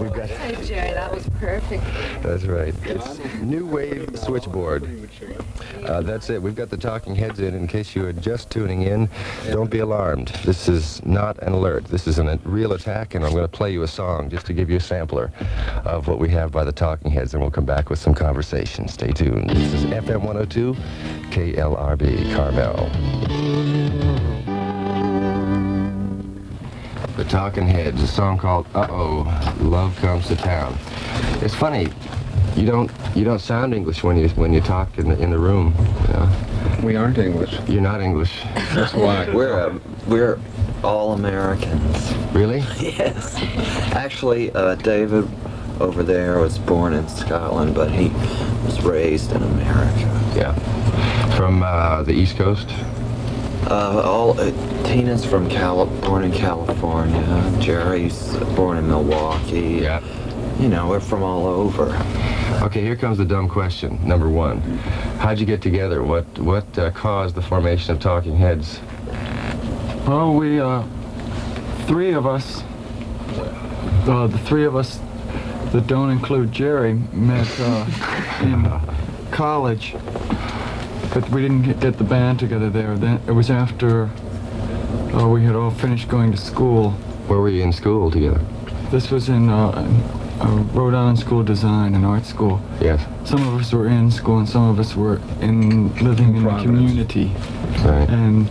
We've got. Hey, Jerry, that was perfect. That's right. It's new wave switchboard. That's it. We've got the talking heads in case you are just tuning in. Don't be alarmed. This is not an alert. This is a real attack, and I'm going to play you a song just to give you a sampler of what we have by the talking heads, and we'll come back with some conversation. Stay tuned. This is FM 102, KLRB, Carmel. The Talking Heads, a song called "Uh-Oh, Love Comes to Town." It's funny, you don't sound English when you talk in the room. You know? We aren't English. You're not English. That's why. We're all Americans. Really? Yes. Actually, David over there was born in Scotland, but he was raised in America. Yeah. From the East Coast? Tina's born in California. Jerry's born in Milwaukee. Yeah. You know, we're from all over. Okay, here comes the dumb question. Number one, how'd you get together? What caused the formation of Talking Heads? Oh, we, three of us, the three of us that don't include Jerry, met in college. But we didn't get the band together there. Then it was after we had all finished going to school. Where were you in school together? This was in Rhode Island School of Design, an art school. Yes. Some of us were in school and some of us were living in the community. Right. And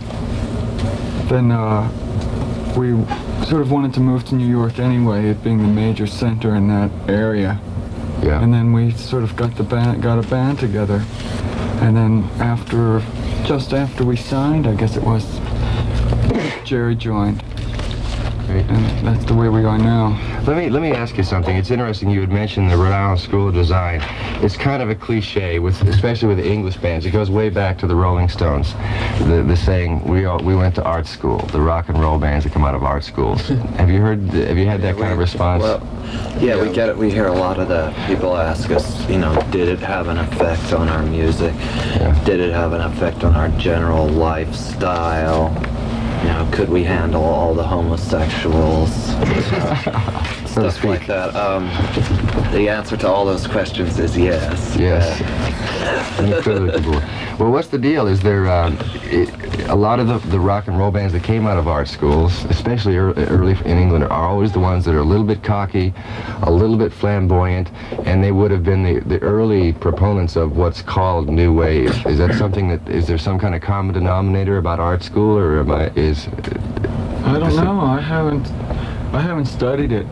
then we sort of wanted to move to New York anyway, it being the major center in that area. Yeah. And then we sort of got a band together. And then just after we signed, I guess it was, Jerry joined. Great. And that's the way we are now. Let me ask you something. It's interesting you had mentioned the Rhode Island School of Design. It's kind of a cliche, especially with the English bands. It goes way back to the Rolling Stones. The saying, we went to art school. The rock and roll bands that come out of art schools. Have you had that kind of response? Well, yeah, we get it. We hear a lot of that. People ask us, did it have an effect on our music? Yeah. Did it have an effect on our general lifestyle? Could we handle all the homosexuals? Stuff like that. The answer to all those questions is yes. Yes. Unequivocally. Well, what's the deal? Is there a lot of the rock and roll bands that came out of art schools, especially early in England, are always the ones that are a little bit cocky, a little bit flamboyant, and they would have been the early proponents of what's called new wave. Is that something is there some kind of common denominator about art school, or I don't know. I haven't studied it.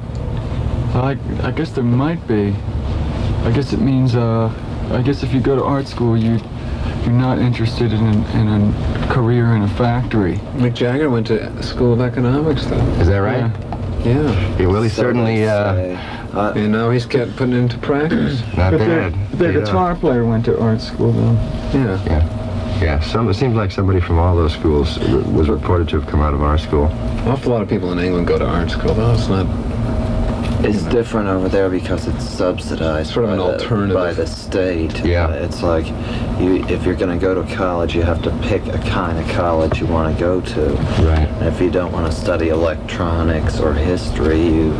I guess there might be. I guess it means, I guess if you go to art school, you're not interested in a career in a factory. Mick Jagger went to School of Economics, though. Is that right? Yeah. He certainly... and now he's kept putting it into practice. Not bad. The guitar player went to art school, though. Yeah. Yeah, it seems like somebody from all those schools was reported to have come out of our school. An awful lot of people in England go to art school, though. It's not... It's different over there because it's subsidized sort of an alternative by the state. Yeah. It's like if you're going to go to college, you have to pick a kind of college you want to go to. Right. And if you don't want to study electronics or history, you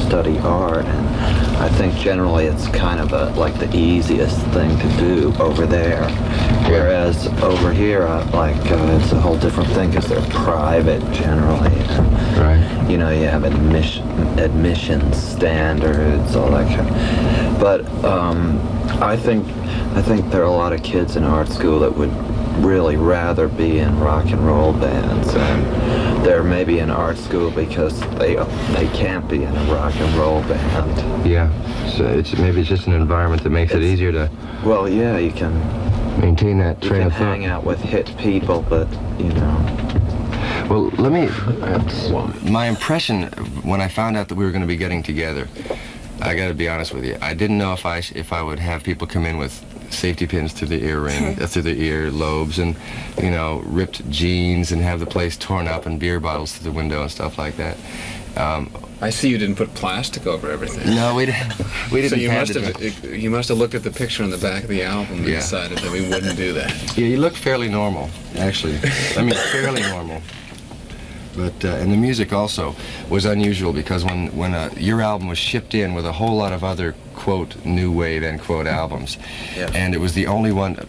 study art. And I think generally it's kind of like the easiest thing to do over there. Whereas over here, it's a whole different thing because they're private generally. Right. You have admission standards, all that kind of. But I think there are a lot of kids in art school that would really rather be in rock and roll bands, and they're maybe in art school because they can't be in a rock and roll band. Yeah. So maybe it's just an environment that makes it easier to. Well, yeah, you can maintain that train of thought. Hang out with hit people, but Well, my impression when I found out that we were going to be getting together, I got to be honest with you, I didn't know if I would have people come in with safety pins through the earring, through the ear lobes, and ripped jeans, and have the place torn up and beer bottles through the window and stuff like that. I see you didn't put plastic over everything. No, we didn't. So you must have looked at the picture on the back of the album and decided that we wouldn't do that. Yeah, you look fairly normal, actually. I mean, fairly normal. But and the music also was unusual because when your album was shipped in with a whole lot of other quote new wave end quote albums, and it was the only one.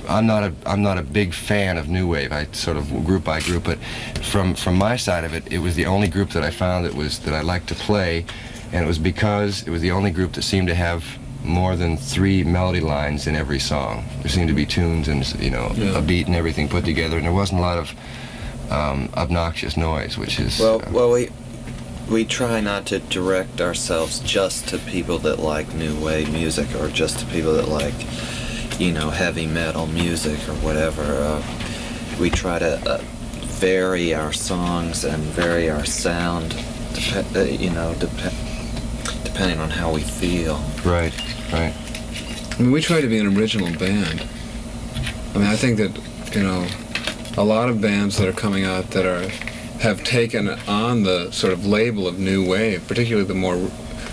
I'm not a big fan of new wave. I sort of group by group, but from my side of it, it was the only group that I found that I liked to play, and it was because it was the only group that seemed to have more than 3 melody lines in every song. There seemed to be tunes and a beat and everything put together, and there wasn't a lot of obnoxious noise, which is we try not to direct ourselves just to people that like new wave music or just to people that like heavy metal music or whatever. We try to vary our songs and vary our sound depending on how we feel. Right. I mean, we try to be an original band. I mean, I think that a lot of bands that are coming out that have taken on the sort of label of new wave, particularly the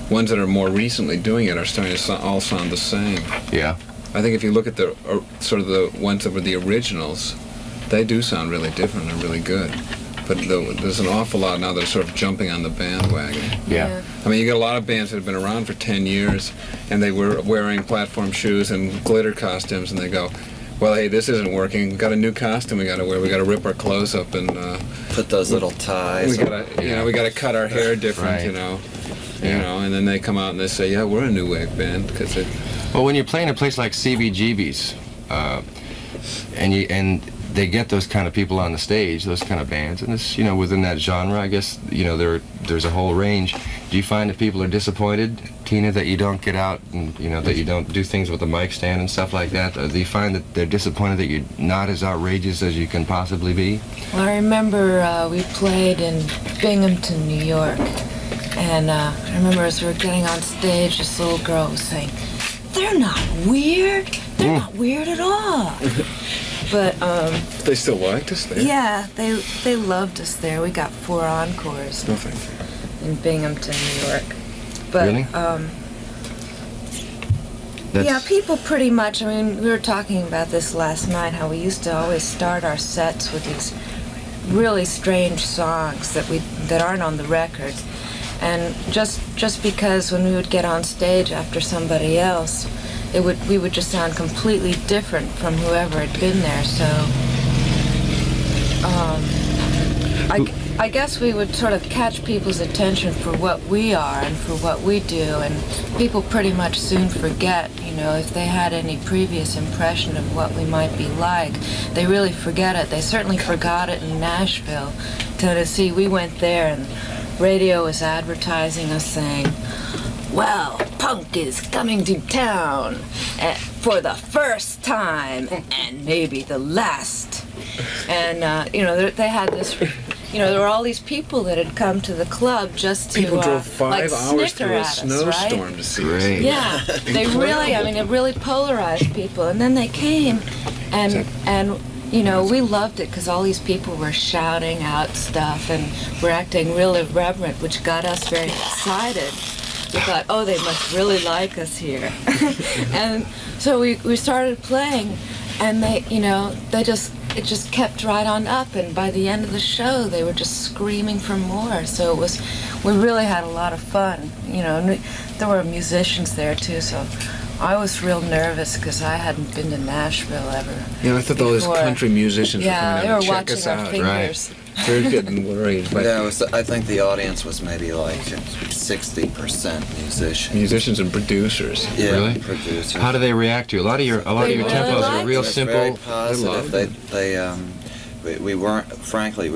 ones that are more recently doing it, are starting to all sound the same. Yeah. I think if you look at the sort of the ones that were the originals, they do sound really different and really good. But there's an awful lot now that are sort of jumping on the bandwagon. Yeah. I mean, you got a lot of bands that have been around for 10 years, and they were wearing platform shoes and glitter costumes, and they go, well, hey, this isn't working. We've got a new costume we got to wear. We got to rip our clothes up and put those little ties. We got to, we got to cut our hair different, Right. And then they come out and they say, yeah, we're a new wave band because it. Well, when you're playing a place like CBGB's, and they get those kind of people on the stage, those kind of bands, and it's within that genre, I guess there's a whole range. Do you find that people are disappointed, Tina, that you don't get out and that you don't do things with the mic stand and stuff like that? Or do you find that they're disappointed that you're not as outrageous as you can possibly be? Well, I remember we played in Binghamton, New York, and I remember as we were getting on stage, this little girl was saying, "They're not weird. They're not weird at all." But They still liked us there. yeah, they loved us there. We got 4 encores No, thank you. in Binghamton, New York. But Really? yeah, people pretty much. I mean, we were talking about this last night. How we used to always start our sets with these really strange songs that aren't on the record, and just because when we would get on stage after somebody else, we would just sound completely different from whoever had been there. So I guess we would sort of catch people's attention for what we are and for what we do, and people pretty much soon forget, if they had any previous impression of what we might be like, they really forget it. They certainly forgot it in Nashville, Tennessee. We went there and radio was advertising us saying, "Well, punk is coming to town for the first time and maybe the last." And, they had this, there were all these people that had come to the club just to, People drove 5 hours snicker through a at us, snowstorm right? to see us. Great. Yeah, they really, it really polarized people. And then they came, and we loved it because all these people were shouting out stuff and were acting real irreverent, which got us very excited. We thought, oh, they must really like us here. And so we started playing, and it just kept right on up, and by the end of the show, they were just screaming for more. So we really had a lot of fun, and there were musicians there too, so I was real nervous because I hadn't been to Nashville ever. I thought all these before. country musicians were coming out to they were check us watching our out. fingers. They're getting worried. But Yeah, I think the audience was maybe like 60% musicians. musicians and producers. Yeah, Really? producers. How do they react to you? A lot of your They really tempos are liked real it. It's very simple. positive. We weren't, frankly,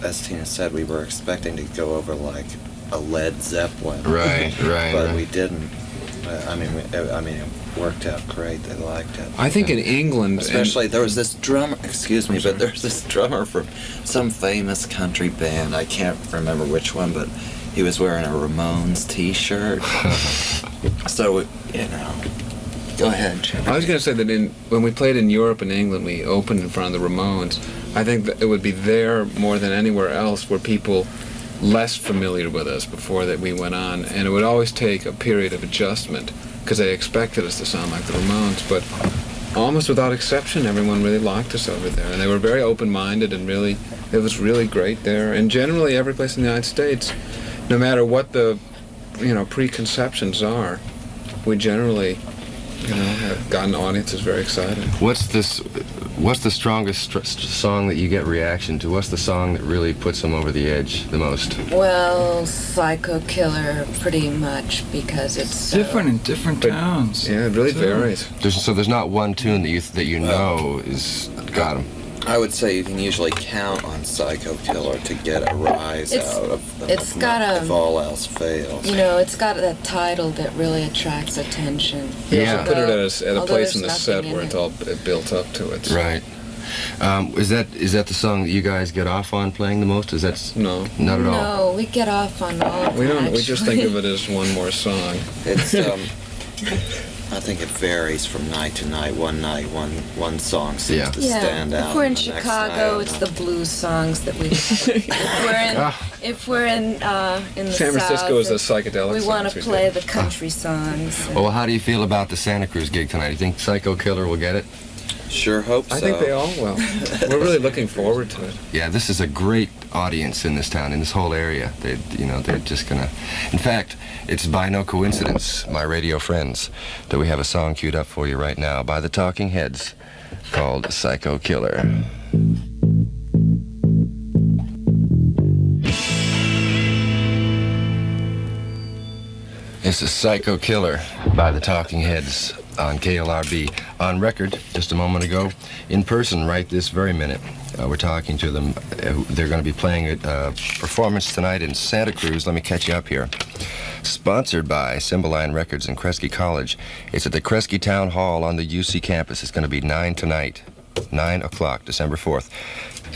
as Tina said, we were expecting to go over like a Led Zeppelin. Right. But we didn't. It worked out great. They liked it. I think in England, Especially, there was this drummer, excuse me, but there's this drummer from some famous country band. I can't remember which one, but he was wearing a Ramones t-shirt. So, go ahead, Jim. I was going to say that when we played in Europe and England, we opened in front of the Ramones. I think that it would be there more than anywhere else where people less familiar with us before that we went on, and it would always take a period of adjustment because they expected us to sound like the Ramones, but almost without exception, everyone really liked us over there, and they were very open-minded and really It was really great there, and generally every place in the United States, no matter what the preconceptions are, we generally have gotten audiences very excited. What's the strongest song that you get reaction to? What's the song that really puts them over the edge the most? Well, Psycho Killer, pretty much, because it's different in different towns. Yeah, it really varies. There's not one tune that you know is got them. I would say you can usually count on Psycho Killer to get a rise out of them if all else fails. It's got that title that really attracts attention. Yeah, put it at a place in the set where it's all built up to it. So. Right. Is that the song that you guys get off on playing the most? No, not at all. No, we get off on all of We don't. them, We just think of it as one more song. It's I think it varies from night to night. One night, one song seems to stand out. If we're in and the next night, Chicago, it's the blues songs that we. If we're in the San Francisco South, is the psychedelic. we want to play the country songs. Well, how do you feel about the Santa Cruz gig tonight? You think Psycho Killer will get it? Sure hope so. I think they all will. We're really looking forward to it. Yeah, this is a great audience in this town, in this whole area. They're just gonna. In fact, it's by no coincidence, my radio friends, that we have a song queued up for you right now by the Talking Heads called Psycho Killer. This is Psycho Killer by the Talking Heads on KLRB. On record just a moment ago, in person right this very minute. We're talking to them. They're going to be playing a performance tonight in Santa Cruz. Let me catch you up here. Sponsored by Cymbeline Records and Kresge College. It's at the Kresge Town Hall on the UC campus. It's going to be 9 tonight, 9 o'clock, December 4th.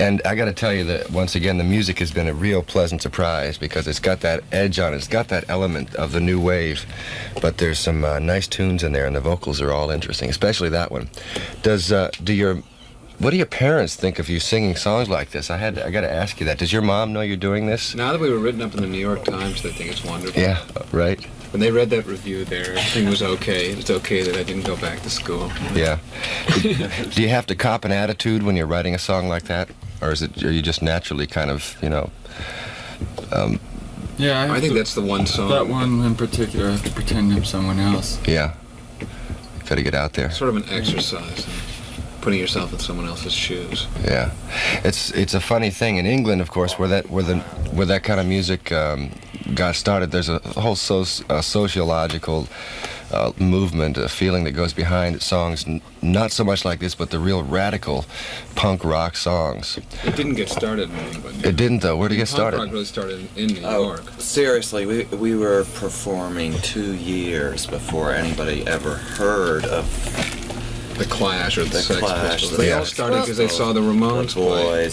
And I got to tell you that, once again, the music has been a real pleasant surprise because it's got that edge on it. It's got that element of the new wave. But there's some nice tunes in there, and the vocals are all interesting, especially that one. What do your parents think of you singing songs like this? I got to ask you that. Does your mom know you're doing this? Now that we were written up in the New York Times, they think it's wonderful. Yeah, right. When they read that review there, everything was okay. It was okay that I didn't go back to school. Yeah. Do you have to cop an attitude when you're writing a song like that? Or are you just naturally kind of, Yeah, I think that's the one song. That one in particular, I have to pretend I'm someone else. Yeah. Got to get out there. Sort of an exercise in putting yourself in someone else's shoes. Yeah. It's a funny thing. In England, of course, where that kind of music got started, there's a whole sociological movement, a feeling that goes behind songs, not so much like this, but the real radical punk rock songs. It didn't get started in England. It didn't, though. Where did it get started? Punk rock really started in New York. Seriously, we were performing 2 years before anybody ever heard of The Clash or the Sex Clash. Pistols. They all started because they saw the Ramones play.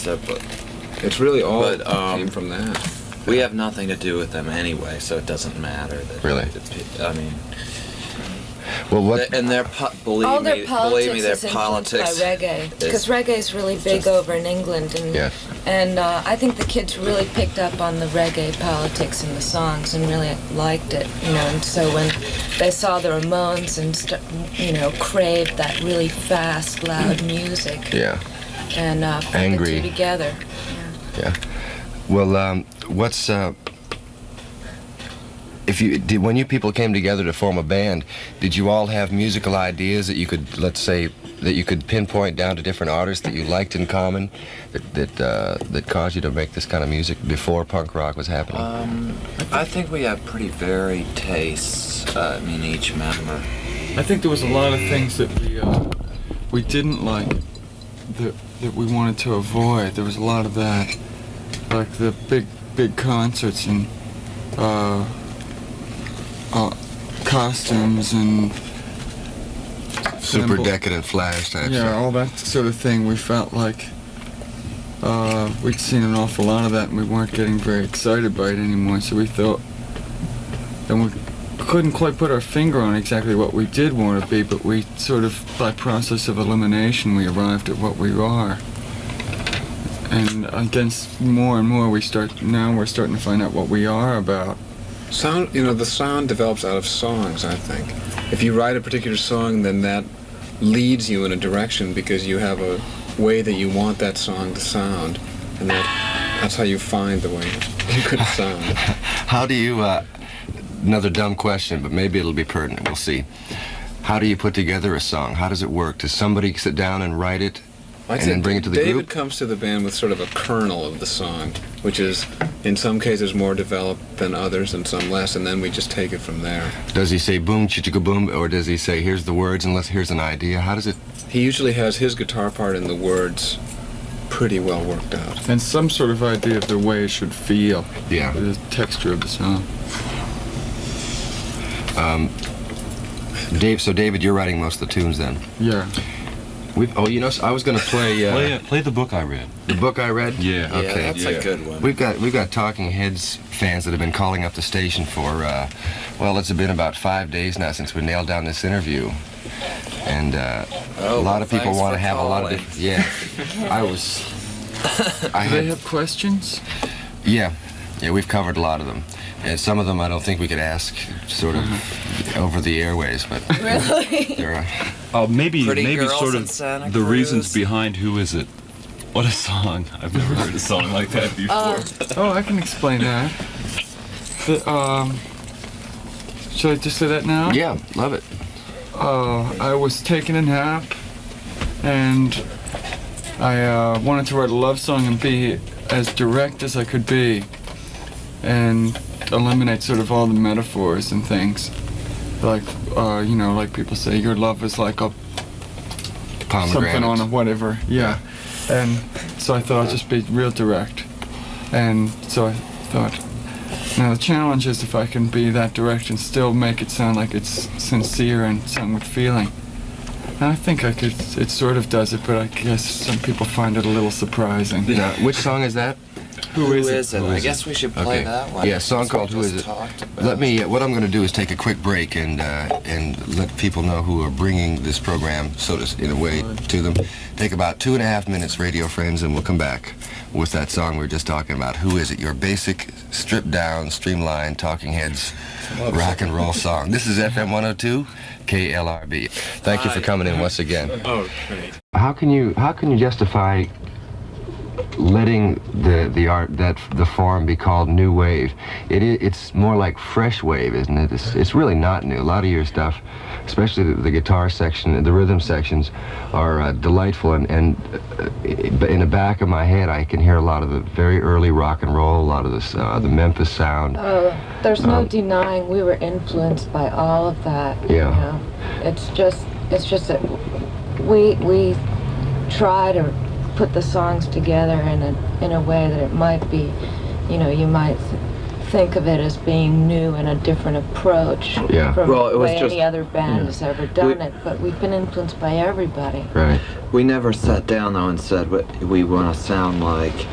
It's really all came from that. We have nothing to do with them anyway, so it doesn't matter. Really? I mean... Well, what? And all their believe politics me, their is influenced politics by reggae, because reggae is really big over in England, and I think the kids really picked up on the reggae politics in the songs and really liked it, and so when they saw the Ramones and craved that really fast, loud music, and put angry the two together. Yeah. Well, what's when you people came together to form a band, did you all have musical ideas that you could, let's say, that you could pinpoint down to different artists that you liked in common, that caused you to make this kind of music before punk rock was happening? I think we have pretty varied tastes in each member. I think there was a lot of things that we didn't like, that we wanted to avoid. There was a lot of that, like the big concerts and costumes and super decadent flash type stuff. all that sort of thing. We felt like we'd seen an awful lot of that, and we weren't getting very excited by it anymore. So we thought, and we couldn't quite put our finger on exactly what we did want to be, but we sort of, by process of elimination, we arrived at what we are. And against more and more, we're starting to find out what we are about. Sound, the sound develops out of songs, I think. If you write a particular song, then that leads you in a direction because you have a way that you want that song to sound. And that's how you find the way you could sound. How do you, another dumb question, but maybe it'll be pertinent, we'll see. How do you put together a song? How does it work? Does somebody sit down and write it and then bring it to the David group? comes to the band with sort of a kernel of the song, which is in some cases more developed than others and some less, and then we just take it from there. Does he say boom, chicka boom, or does he say here's the words and here's an idea? How does it? He usually has his guitar part and the words pretty well worked out. And some sort of idea of the way it should feel. Yeah. The texture of the song. So David, you're writing most of the tunes then? Yeah. I was going to play Play the book I read. the book I read. Yeah. Okay. That's a good one. We've got Talking Heads fans that have been calling up the station for, well, it's been about 5 days now since we nailed down this interview. And a lot of people want to have a lot of different... Yeah. Do they have questions? Yeah, we've covered a lot of them. And some of them I don't think we could ask sort of over the airways, but... Really? There are... Maybe Girls sort in of Santa the reasons Cruz. behind Who Is It? What a song. I've never heard a song like that before. Oh, I can explain that. Should I just say that now? Yeah, love it. I was taking a nap, and I wanted to write a love song and be as direct as I could be, and eliminate sort of all the metaphors and things. Like, like people say, your love is like a something on a whatever. Yeah. And so I thought I'd just be real direct. And so I thought, now the challenge is if I can be that direct and still make it sound like it's sincere and sung with feeling. And I think I could, it sort of does it, but I guess some people find it a little surprising. Now, which song is that? Who is it? I guess we should play that one. Yeah, a song That's called what Who we Is just It? talked about. Let me, what I'm going to do is take a quick break and let people know who are bringing this program, so to, in a way, to them. Take about 2.5 minutes, radio friends, and we'll come back with that song we were just talking about. Who Is It? Your basic, stripped down, streamlined, Talking Heads rock and roll song. This is FM 102, KLRB. Thank you for coming in once again. Oh, great. How can you justify letting the form be called new wave? It's more like fresh wave, isn't it? It's really not new. A lot of your stuff, especially the guitar section, the rhythm sections, are delightful. And in the back of my head, I can hear a lot of the very early rock and roll, a lot of this the Memphis sound. There's no denying we were influenced by all of that. Yeah. You know? It's just that we try to put the songs together in a way that it might be, you might think of it as being new and a different approach from the way any other band has ever done it, but we've been influenced by everybody. Right. We never sat down though and said we want to sound like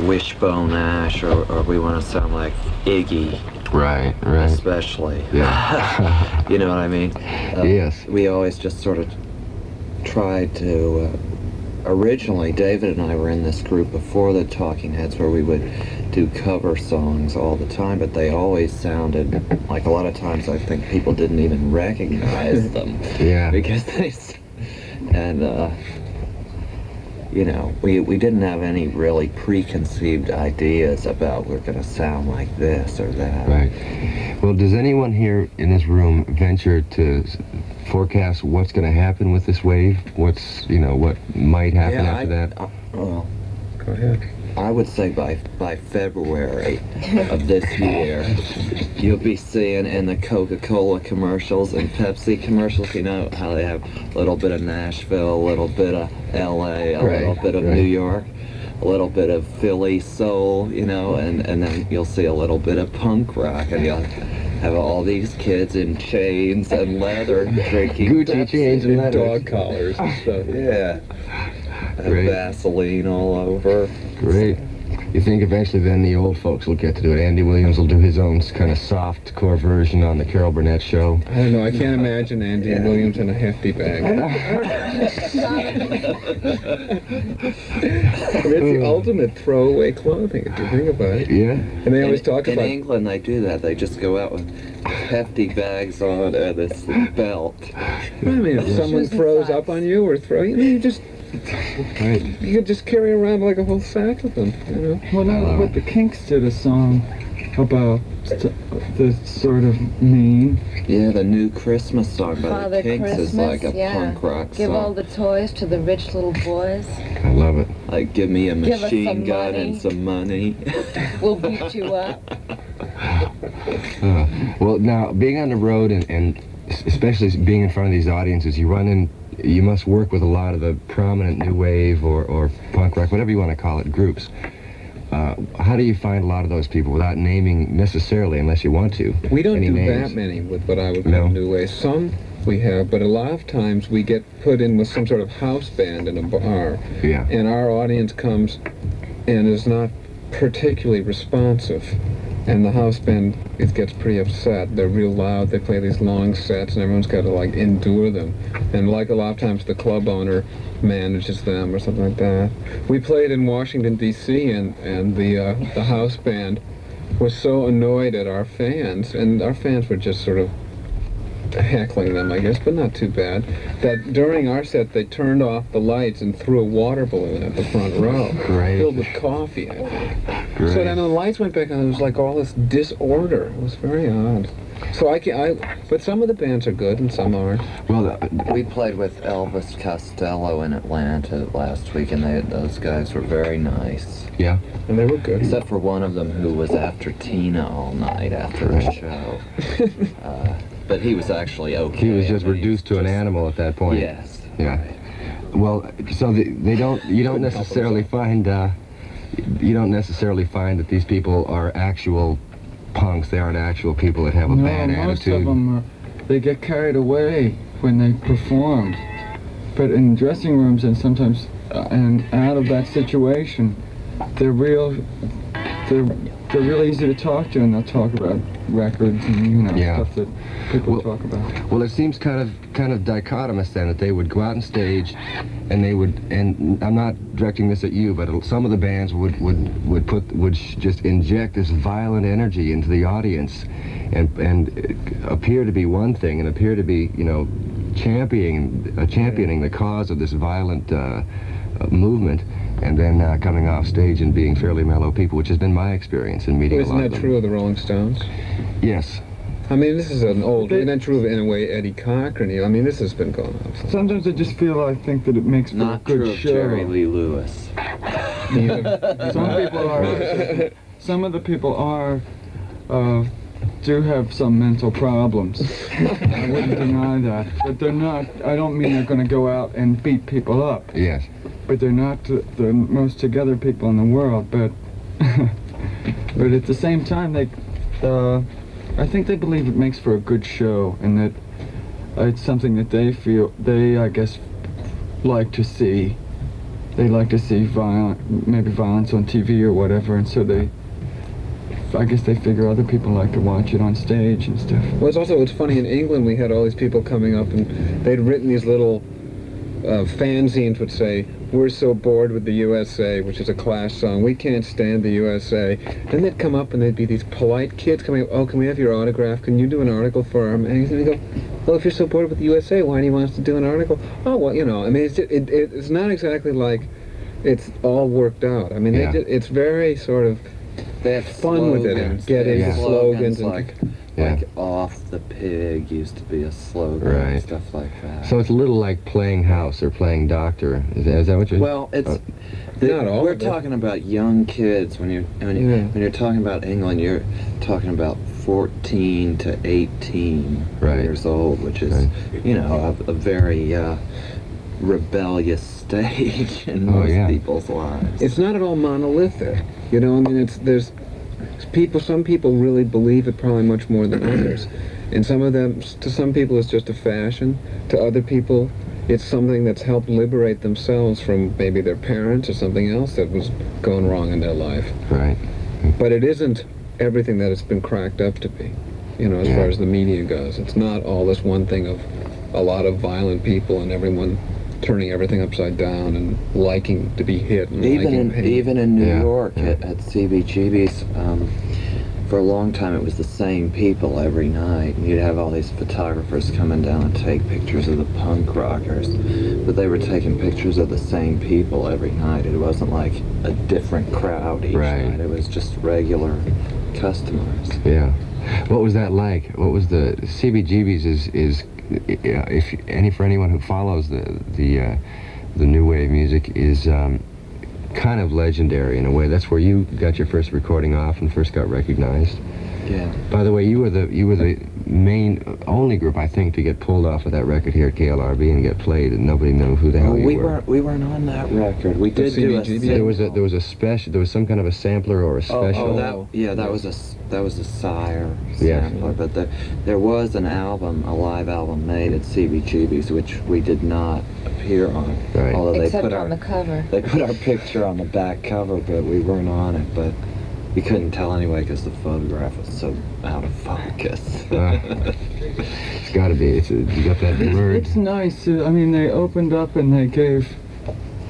Wishbone Ash or we want to sound like Iggy. Right. Especially. Yeah. You know what I mean? Yes. We always just sort of tried to... Originally, David and I were in this group before the Talking Heads where we would do cover songs all the time, but they always sounded like a lot of times I think people didn't even recognize them. Yeah. Because we didn't have any really preconceived ideas about we're going to sound like this or that. Right. Well, does anyone here in this room venture to forecast what's going to happen with this wave? What might happen after that? Well, go ahead. I would say by February of this year, you'll be seeing in the Coca-Cola commercials and Pepsi commercials, you know, how they have a little bit of Nashville, a little bit of LA, a little bit of New York, a little bit of Philly soul, you know, and then you'll see a little bit of punk rock, and you'll have all these kids in chains and leather drinking Gucci Pepsi chains and leather. dog collars and stuff. Yeah. And Vaseline all over. Great. You think eventually then the old folks will get to do it? Andy Williams will do his own kind of soft core version on the Carol Burnett show. I don't know, I can't imagine Andy Williams in a hefty bag. It's the ultimate throwaway clothing, if you think about it. Yeah. And they always talk about... In England, they do that. They just go out with hefty bags on and this belt. I mean, if someone throws up on you or you just Right. You could just carry around like a whole sack of them, you know? Well, now, what the Kinks did a song about the sort of mean. Yeah, the new Christmas song by Father the Kinks is Christmas, like a punk rock Give song. all the toys to the rich little boys. I love it. Like, give me a Give us machine some gun money. and some money. We'll beat you up. Well, now, being on the road and especially being in front of these audiences, you must work with a lot of the prominent new wave or punk rock, whatever you want to call it, groups. How do you find a lot of those people without naming necessarily, unless you want to? We don't any do names? that many with what I would call No. new wave. Some we have, but a lot of times we get put in with some sort of house band in a bar, Yeah. and our audience comes and is not particularly responsive. And the house band, it gets pretty upset. They're real loud, they play these long sets, and everyone's got to like endure them. And like a lot of times the club owner manages them or something like that. We played in Washington, D.C., and the house band was so annoyed at our fans, and our fans were just sort of heckling them, I guess, but not too bad, that during our set they turned off the lights and threw a water balloon at the front row. Great. Filled with coffee, I think. Great. So then the lights went back on, and it was like all this disorder. It was very odd. So but some of the bands are good and some aren't. Well, We played with Elvis Costello in Atlanta last week, and those guys were very nice. yeah. And they were good. Except for one of them who was after Tina all night after the show. But he was actually okay. He was just I mean, reduced to an animal at that point. Yes. Yeah. Well, so you don't necessarily find that these people are actual punks. They aren't actual people that have a bad most attitude. of them they get carried away when they perform. But in dressing rooms and sometimes and out of that situation, they're really easy to talk to, and they'll talk about records and Yeah. stuff that people talk about. Well, it seems kind of dichotomous then that they would go out on stage, and I'm not directing this at you, but some of the bands would just inject this violent energy into the audience, and appear to be one thing, and appear to be championing the cause of this violent movement. And then coming off stage and being fairly mellow people, which has been my experience in meeting a lot Isn't of that them. true of the Rolling Stones? Yes. I mean, this is an old, isn't that true of, in a way, Eddie Cochran? I mean, this has been going on. Sometimes I just feel I think that it makes for a Not good true of show. Jerry Lee Lewis. Some people are. Some of the people are. Do have some mental problems. I wouldn't deny that, but they're not. I don't mean they're going to go out and beat people up. Yes. But they're not the most together people in the world. But but at the same time, I think they believe it makes for a good show, and that it's something that they I guess, like to see. They like to see violence on TV or whatever, and so I guess they figure other people like to watch it on stage and stuff. Well, it's funny, in England we had all these people coming up, and they'd written these little fanzines would say, "We're so bored with the USA," which is a Clash song. "We can't stand the USA." Then they'd come up and they'd be these polite kids coming up, "Oh, can we have your autograph? Can you do an article for our magazine?" And they go, "Well, if you're so bored with the USA, why do you want us to do an article?" "Oh, well, I mean, it's not exactly like it's all worked out. I mean, it's very sort of They have fun with it and get into slogans and like "off the pig" used to be a slogan, Right. and stuff like that. So it's a little like playing house or playing doctor. Is that what you're... Well, it's Not all we're of it. talking about young kids. When you're talking about England, you're talking about 14 to 18 Right. years old, which is a very rebellious stage in most people's lives. it's not at all monolithic. I mean, some people really believe it probably much more than others. And to some people it's just a fashion. To other people, it's something that's helped liberate themselves from maybe their parents or something else that was going wrong in their life. Right. But it isn't everything that it's been cracked up to be, as far as the media goes. It's not all this one thing of a lot of violent people and everyone turning everything upside down and liking to be hit and liking pain. Even in New York at CBGB's, for a long time it was the same people every night. You'd have all these photographers coming down and take pictures of the punk rockers, but they were taking pictures of the same people every night. It wasn't like a different crowd each night. It was just regular customers. Yeah. What was that like? What was the CBGB's is for anyone who follows the new wave music is kind of legendary in a way. That's where you got your first recording off and first got recognized. Yeah. By the way, you were the only group, I think, to get pulled off of that record here at KLRB and get played, and nobody knew who the hell you were. We weren't on that record. We did do a there was a special. There was some kind of a sampler or a special. That was a Sire sampler. But there was an album, a live album made at CBGB's, which we did not appear on. Right. Although Except on the cover. They put our picture on the back cover, but we weren't on it. But we couldn't tell anyway because the photograph was so out of focus. It's got to be. You got that blurred. It's nice. I mean, they opened up and they gave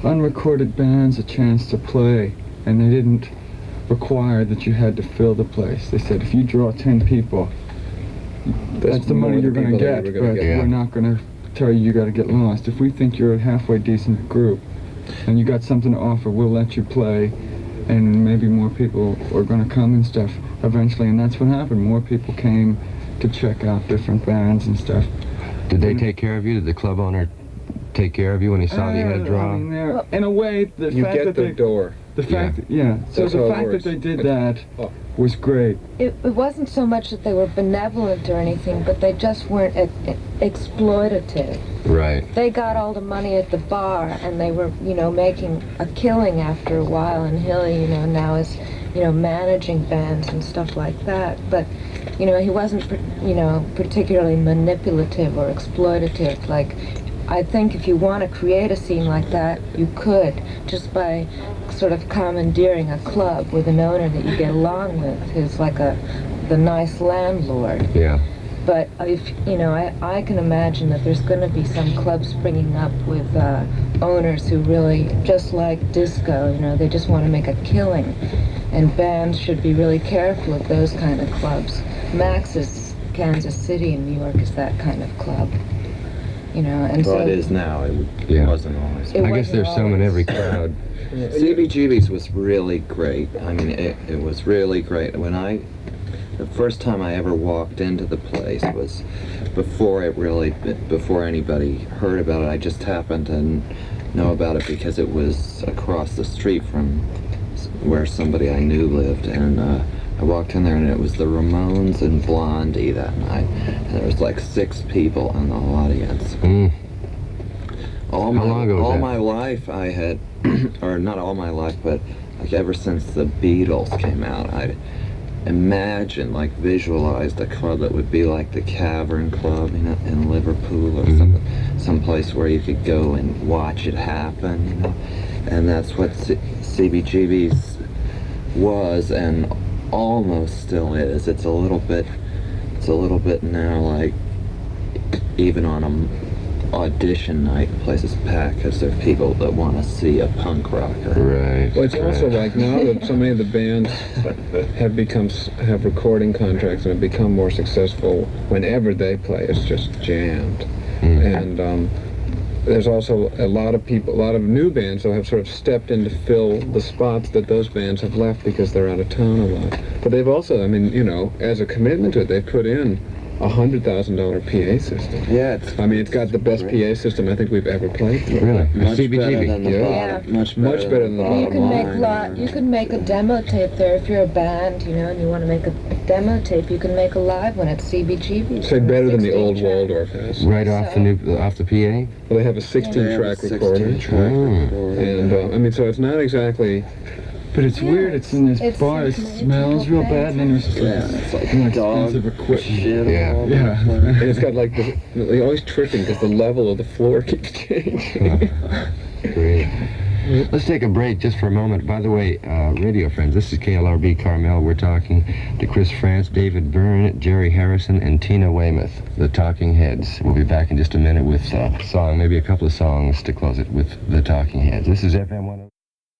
unrecorded bands a chance to play, and they didn't require that you had to fill the place. They said if you draw 10 people, that's the money you're going to get, but we're not going to tell you got to get lost. If we think you're a halfway decent group and you got something to offer, we'll let you play, and maybe more people are going to come and stuff eventually, and that's what happened. More people came to check out different bands and stuff. Did they take care of you? Did the club owner take care of you when he saw that you had a draw? I mean, in a way, the You fact get that the door. the fact, so That's the how it fact that works. they did that was great. It wasn't so much that they were benevolent or anything, but they just weren't exploitative. Right. They got all the money at the bar, and they were, making a killing after a while, and Hilly, now is, managing bands and stuff like that. But, he wasn't, particularly manipulative or exploitative. Like, I think if you want to create a scene like that, you could, just by sort of commandeering a club with an owner that you get along with, who's like the nice landlord. Yeah. But if I can imagine that there's going to be some clubs springing up with owners who really just like disco. They just want to make a killing, and bands should be really careful of those kind of clubs. Max's Kansas City in New York is that kind of club. And Well, so it is now. It wasn't always. It I guess there's some in always. every crowd. CBGB's was really great. I mean, it was really great. The first time I ever walked into the place was before anybody heard about it. I just happened to know about it because it was across the street from where somebody I knew lived, and I walked in there and it was the Ramones and Blondie that night, and there was like 6 people in the audience. How long ago was that? All my life I had, or not all my life, but like ever since the Beatles came out, I'd imagined, like visualized a club that would be like the Cavern Club, in Liverpool or some place where you could go and watch it happen, and that's what CBGB's was and almost still is. It's a little bit now, like even on a audition night, places packed because there are people that want to see a punk rocker. Right. Well, it's also like now that so many of the bands have recording contracts and have become more successful, whenever they play, it's just jammed. And there's also a lot of new bands that have sort of stepped in to fill the spots that those bands have left because they're out of town a lot. But they've also, as a commitment to it, they've put in a $100,000 PA system. Yeah, it's got the best PA system I think we've ever played through. Really? Much better CBGB. than the Yeah. bottom. Much better than the You bottom can line. you can make a demo tape there if you're a band, and you want to make a demo tape. You can make a live one at CBGB. Say better than the Old Waldorf has. Right off the PA? Well, they have a 16-track recorder. 16-track recorder. And so it's not exactly. But it's weird, it's in this it's bar, it it's smells real bad, and then there's just It's like expensive dog equipment. shit Yeah. all over the Yeah. place. And it's got like they're always tripping because the level of the floor keeps changing. Great. Let's take a break just for a moment. By the way, radio friends, this is KLRB Carmel. We're talking to Chris France, David Byrne, Jerry Harrison, and Tina Weymouth, the Talking Heads. We'll be back in just a minute with a song, maybe a couple of songs to close it with the Talking Heads. This is FM 102.